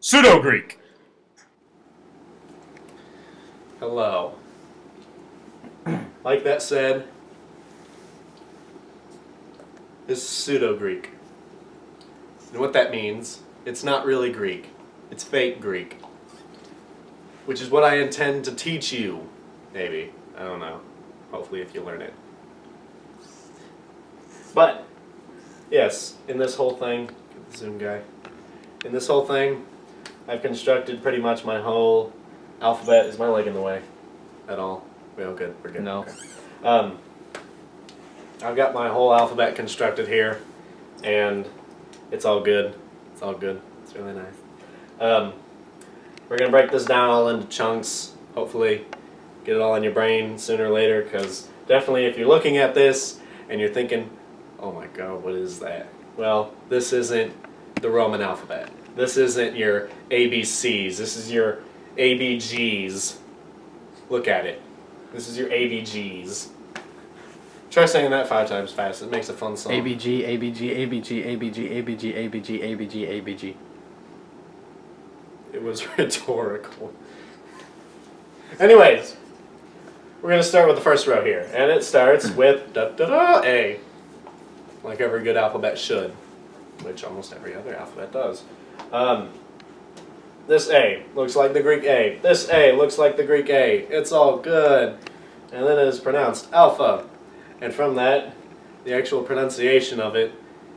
Pseudo-Greek. Hello. Like that said, is Pseudo-Greek. And what that means, it's not really Greek. It's fake Greek. Which is what I intend to teach you. Maybe. I don't know. Hopefully if you learn it. But, yes, in this whole thing, get the Zoom guy. In this whole thing, I've constructed pretty much my whole alphabet. Is my leg in the way at all? We all good? We're good. No. Okay. I've got my whole alphabet constructed here, and it's all good. It's all good. It's really nice. We're going to break this down all into chunks, hopefully get it all in your brain sooner or later, because definitely if you're looking at this and you're thinking, oh my god, what is that? Well, this isn't the Roman alphabet. This isn't your ABCs. This is your ABGs. Look at it. This is your ABGs. Try saying that 5 times fast. It makes a fun song. ABG, ABG, ABG, ABG, ABG, ABG, ABG, ABG. It was rhetorical. Anyways, we're going to start with the first row here. And it starts with da-da-da, A. Like every good alphabet should. Which almost every other alphabet does. This A looks like the Greek A. This A looks like the Greek A. It's all good. And then it is pronounced alpha. And from that, the actual pronunciation of it,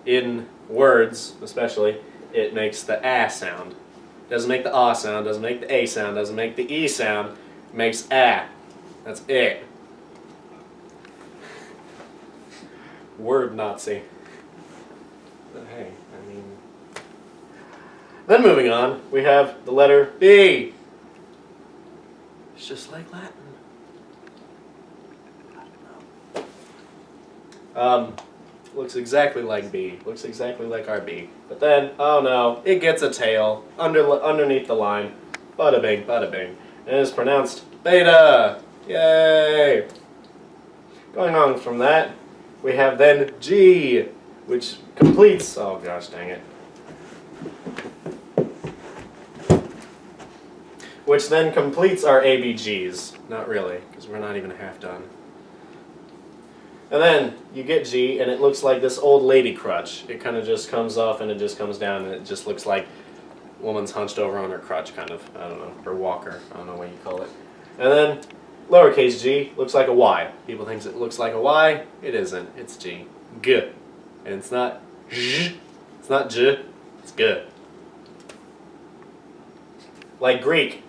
in words especially, it makes the A sound. Doesn't make the A sound, doesn't make the A sound, doesn't make the E sound. It makes A. That's it. Word Nazi. But hey, I mean... Then moving on, we have the letter B. It's just like Latin. Looks exactly like B. Looks exactly like our B. But then, oh no, it gets a tail underneath the line. Bada bing, bada bing. And it is pronounced beta. Yay! Going on from that, we have then G, which completes, oh gosh dang it. Which then completes our ABGs. Not really, because we're not even half done. And then you get G, and it looks like this old lady crutch. It kind of just comes off, and it just comes down, and it just looks like a woman's hunched over on her crutch, kind of. I don't know, her walker. I don't know what you call it. And then lowercase g looks like a Y. People think it looks like a Y. It isn't. It's G. G. And it's not J. It's not J. It's G. Like Greek.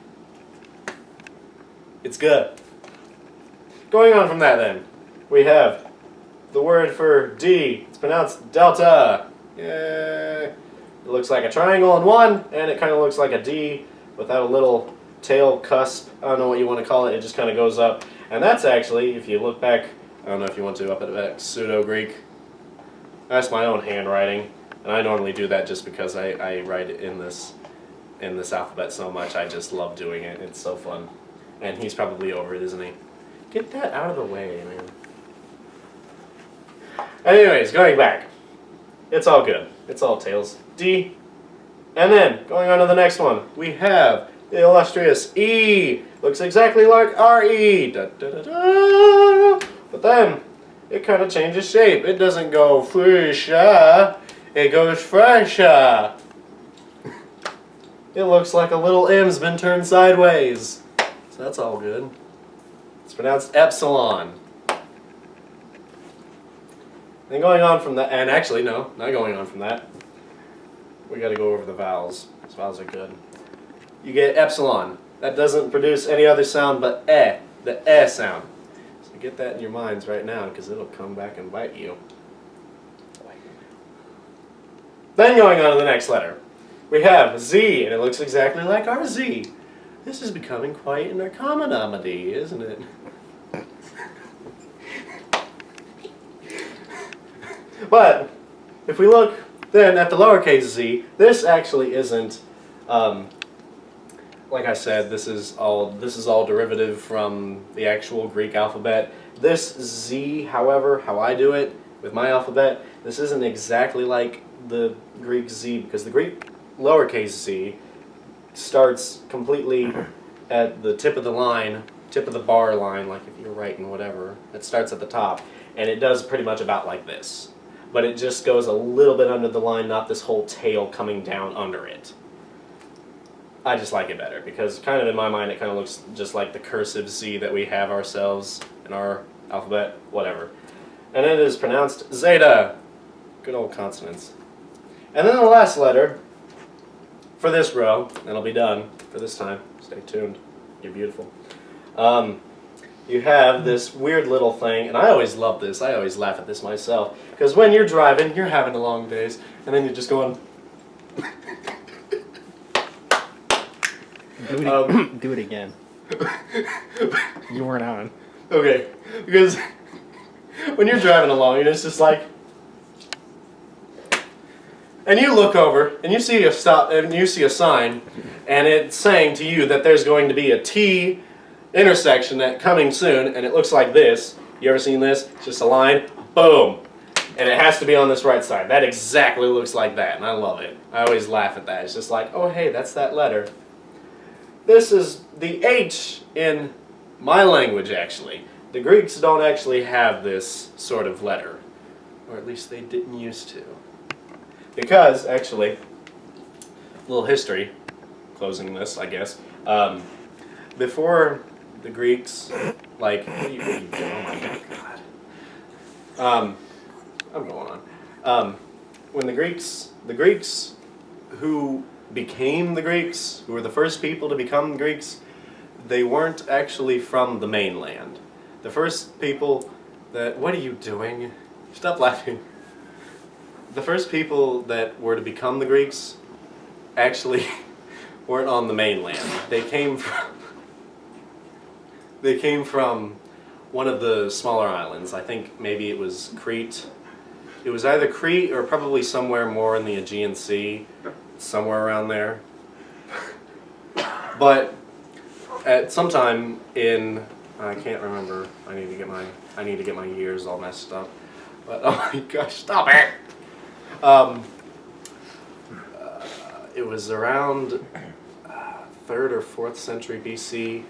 It's G. Going on from that then, we have the word for D. It's pronounced delta. Yay. It looks like a triangle in one, and it kind of looks like a D without a little tail cusp. I don't know what you want to call it. It just kind of goes up. And that's actually, if you look back, I don't know if you want to, up at the back, Pseudo-Greek. That's my own handwriting. And I normally do that just because I write it in this alphabet so much. I just love doing it. It's so fun. And he's probably over it, isn't he? Get that out of the way, man. Anyways, going back. It's all good. It's all tails. D. And then, going on to the next one, we have the illustrious E. Looks exactly like R-E. Da, da, da, da. But then, it kind of changes shape. It doesn't go fusha. It goes fresha. It looks like a little M's been turned sideways. So that's all good. It's pronounced epsilon. Then going on from that, and actually no, not going on from that. We got to go over the vowels. These vowels are good. You get epsilon. That doesn't produce any other sound but eh, the eh sound. So get that in your minds right now, because it'll come back and bite you. Then going on to the next letter, we have Z, and it looks exactly like our Z. This is becoming quite an accommodamity, isn't it? But if we look then at the lowercase z, this actually isn't, like I said, this is all derivative from the actual Greek alphabet. This z, however, how I do it with my alphabet, this isn't exactly like the Greek z, because the Greek lowercase z starts completely at the tip of the line, tip of the bar line, like if you're writing whatever. It starts at the top, and it does pretty much about like this. But it just goes a little bit under the line, not this whole tail coming down under it. I just like it better, because kind of in my mind it kind of looks just like the cursive Z that we have ourselves in our alphabet, whatever. And it is pronounced zeta. Good old consonants. And then the last letter for this row, and it'll be done for this time. Stay tuned. You're beautiful. You have this weird little thing, and I always love this. I always laugh at this myself, because when you're driving, you're having long days, and then you're just going... Do it again. You weren't on. Okay, because when you're driving along, and it's just like... And you look over, and you see a stop, and you see a sign, and it's saying to you that there's going to be a T intersection that coming soon, and it looks like this. You ever seen this? It's just a line, boom, and it has to be on this right side. That exactly looks like that, and I love it. I always laugh at that. It's just like, oh hey, that's that letter. This is the H in my language, actually. The Greeks don't actually have this sort of letter, or at least they didn't used to. Because, actually, a little history, closing this, I guess, before the Greeks, like, what are you doing? Oh my God. I'm going on. When the Greeks who became the Greeks, who were the first people to become Greeks, they weren't actually from the mainland. The first people that, what are you doing? Stop laughing. The first people that were to become the Greeks actually weren't on the mainland. They came from one of the smaller islands. I think maybe it was Crete. It was either Crete or probably somewhere more in the Aegean Sea, somewhere around there. But at some time in, I can't remember. I need to get my years all messed up. But oh my gosh, stop it! It was around 3rd or 4th century BC.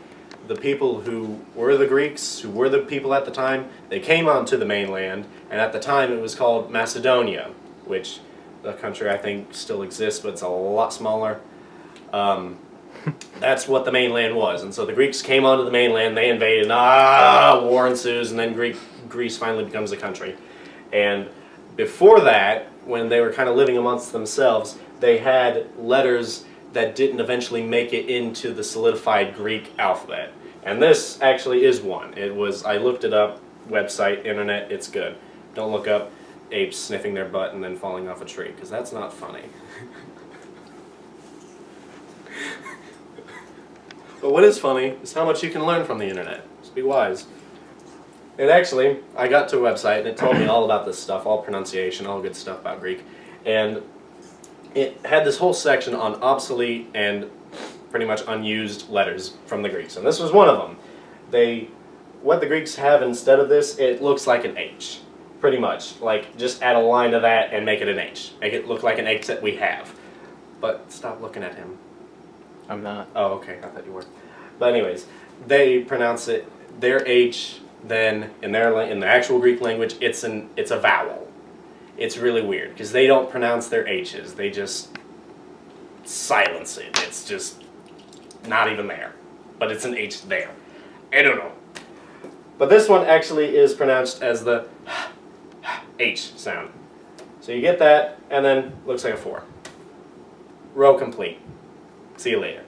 The people who were the Greeks, who were the people at the time, they came onto the mainland, and at the time it was called Macedonia, which the country I think still exists, but it's a lot smaller. That's what the mainland was, and so the Greeks came onto the mainland, they invaded, war ensues, and then Greece finally becomes a country. And before that, when they were kind of living amongst themselves, they had letters that didn't eventually make it into the solidified Greek alphabet. And this actually is one. It was, I looked it up, website, internet, it's good. Don't look up apes sniffing their butt and then falling off a tree, because that's not funny. But what is funny is how much you can learn from the internet. Just be wise. And actually, I got to a website and it told me all about this stuff, all pronunciation, all good stuff about Greek. And it had this whole section on obsolete and pretty much unused letters from the Greeks. And this was one of them. What the Greeks have instead of this, it looks like an H. Pretty much. Like, just add a line to that and make it an H. Make it look like an H that we have. But stop looking at him. I'm not. Oh, okay. I thought you were. But anyways, they pronounce it, their H, then in the actual Greek language, it's a vowel. It's really weird because they don't pronounce their H's. They just silence it. It's just not even there. But it's an H there. I don't know. But this one actually is pronounced as the H sound. So you get that, and then looks like a 4. Row complete. See you later.